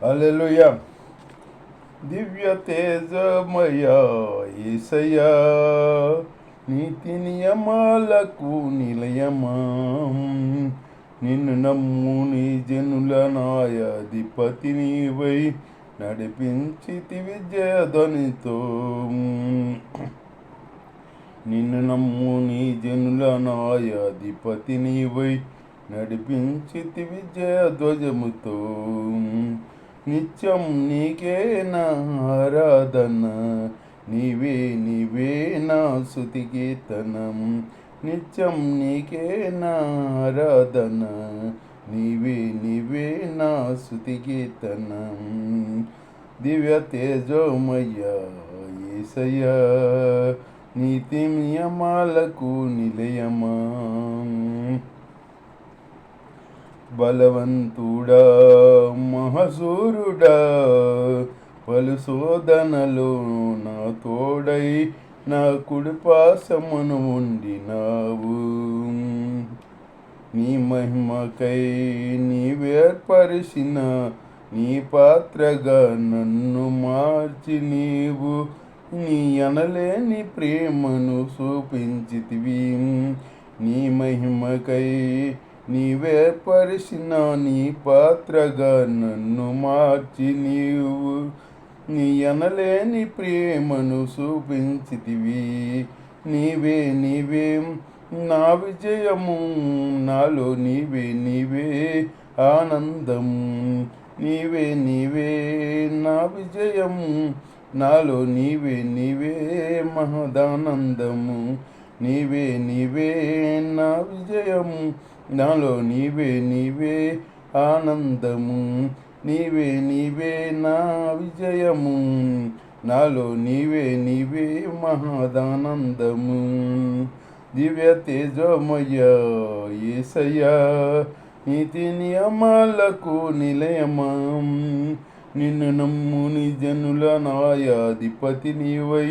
హల్లెలూయా. దివ్య తేజమయ యేసయ్యా, నీతి నియమాలకు నిలయమా, నిన్ను నమ్ముని జనుల న్యాయాధిపతి నీవై నడిపించితివి జయధ్వనితో. నిన్ను నమ్ముని జనుల న్యాయాధిపతి నీవై నడిపించితివి జయధ్వజముతో. నిత్యం నీకే నా ఆరాధన, నీవే నీవే నా స్తుతి కీర్తనం. నిత్యం నీకే నా ఆరాధన, నీవే నీవే నా స్తుతి కీర్తనం. దివ్య తేజోమయ యేసయ్యా, నీతి నియమాలకు నిలయమా, బలవంతుడా మహసూరుడా, పలు శోధనలు నా తోడై నా కుడిపాసమును ఉండినావు. నీ మహిమకై నీవేర్పరిచిన నీ పాత్రగా నన్ను మార్చి నీవు నీ అనలేని ప్రేమను చూపించితివి. నీ మహిమకై నీవేర్పరిచిన నీ పాత్రగా నన్ను మార్చి నీవు నీ అనలేని ప్రేమను చూపించితివి. నీవే నీవే నా విజయము, నాలో నీవే నీవే ఆనందము. నీవే నీవే నా విజయము, నాలో నీవే నీవే మహదానందము. నీవే నీవే నా విజయము, నాలో నీవే నీవే ఆనందము. నీవే నీవే నా విజయము, నాలో నీవే నీవే మహదానందము. దివ్య తేజోమయ యేసయ్యా, నీతి నియమాలకు నిలయమా, నిన్ను నమ్ముని జనుల న్యాయాధిపతి నీవై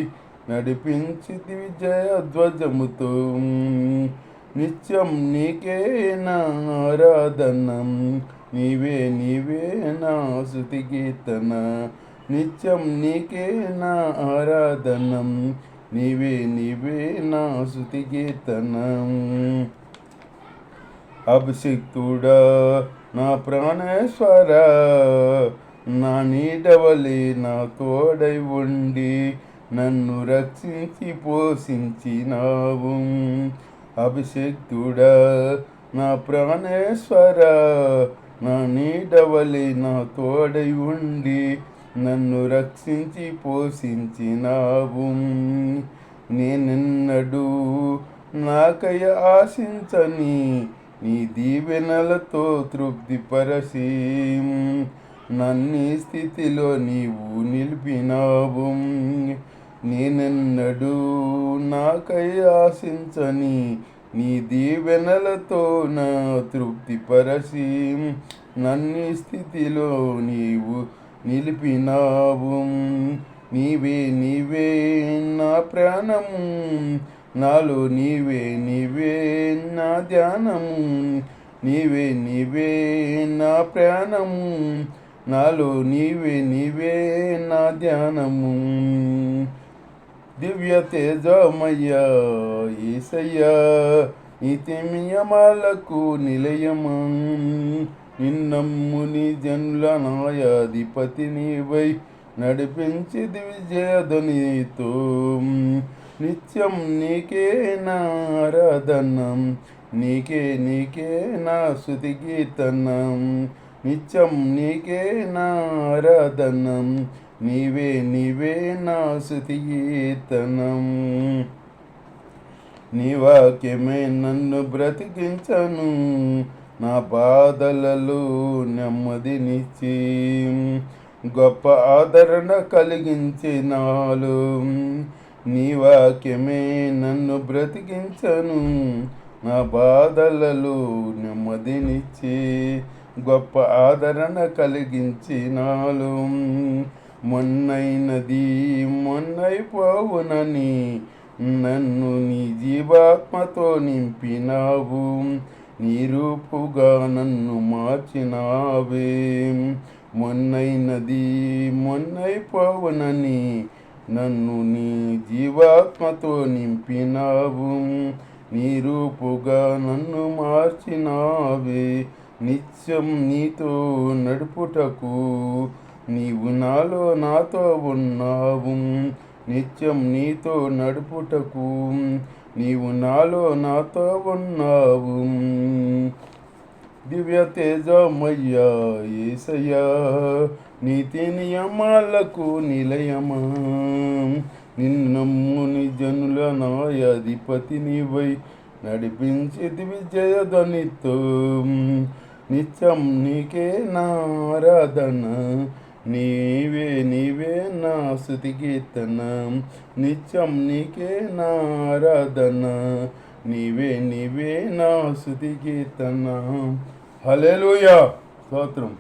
నడిపించితివి జయధ్వజముతో. నిత్యం నీకే నా ఆరాధన, నీవే నీవే నా స్తుతి కీర్తన. నిత్యం నీకే నా ఆరాధన, నీవే నీవే నా స్తుతి కీర్తన. అభిషిక్తుడా నా ప్రాణేశ్వర, నా నీడవలే నా తోడై ఉండి నన్ను రక్షించి పోషించినావు. అభిషిక్తుడా నా ప్రాణేశ్వర, నా నీడవలే నా తోడై ఉండి నన్ను రక్షించి పోషించినావు. నేనెన్నడూ నాకై ఆశించని నీ దీవెనలతో తృప్తిపరచి నన్ని స్థితిలో నీవు నిలిపినావు. నేనెన్నడూ నాకై ఆశించని నీ దీవెనలతో నా తృప్తిపరచి నన్ని స్థితిలో నీవు నిలిపినావు. నీవే నీవే నా ప్రాణము, నాలో నీవే నీవే నా ధ్యానము. నీవే నీవే నా ప్రాణము, నాలో నీవే నీవే నా ధ్యానము. దివ్య తేజమయ యేసయ్యా, నీతి నియమాలకు నిలయమా, నిన్నమ్ముని జనుల న్యాయాధిపతి నీవై నడిపించిది విజయధ్వనితో. నిత్యం నీకే నా ఆరాధన, నీకే నీకే నా స్తుతి కీర్తనం. నిత్యం నీకే నా ఆరాధన, నీవే నీవే నా స్తుతి కీర్తనం. నీ వాక్యమే నన్ను బ్రతికించను, నా బాధలలో నెమ్మదినిచ్చి గొప్ప ఆదరణ కలిగించినాలు. నీ వాక్యమే నన్ను బ్రతికించను, నా బాధలలో నెమ్మదినిచ్చి గొప్ప ఆదరణ కలిగించినాలు. మొన్నైనది మొన్నైపోవునని నన్ను నీ జీవాత్మతో నింపినావు. నీ రూపుగా నన్ను మార్చినావే. మొన్నైనది మొన్నైపోవునని నన్ను నీ జీవాత్మతో నింపినావు. నీ రూపుగా నన్ను మార్చినావే. నిత్యం నీతో నడుపుటకు నీవు నాతో ఉన్నావు. నిత్యం నీతో నడుపుటకు నీవు నాతో ఉన్నావు. దివ్య తేజమయ్యా యేసయ్యా, నీతి నియమాలకు నిలయమా. నిన్ను నమ్ముని జనుల న్యాయాధిపతి నీవై నడిపించేది విజయధ్వనితో. నిత్యం నీకే నా ఆరాధన, నీవే నా స్తుతి కీర్తన. నిత్యం నీకే నా ఆరాధన, నీవే నా స్తుతి కీర్తన. హల్లెలూయా, స్తోత్రం.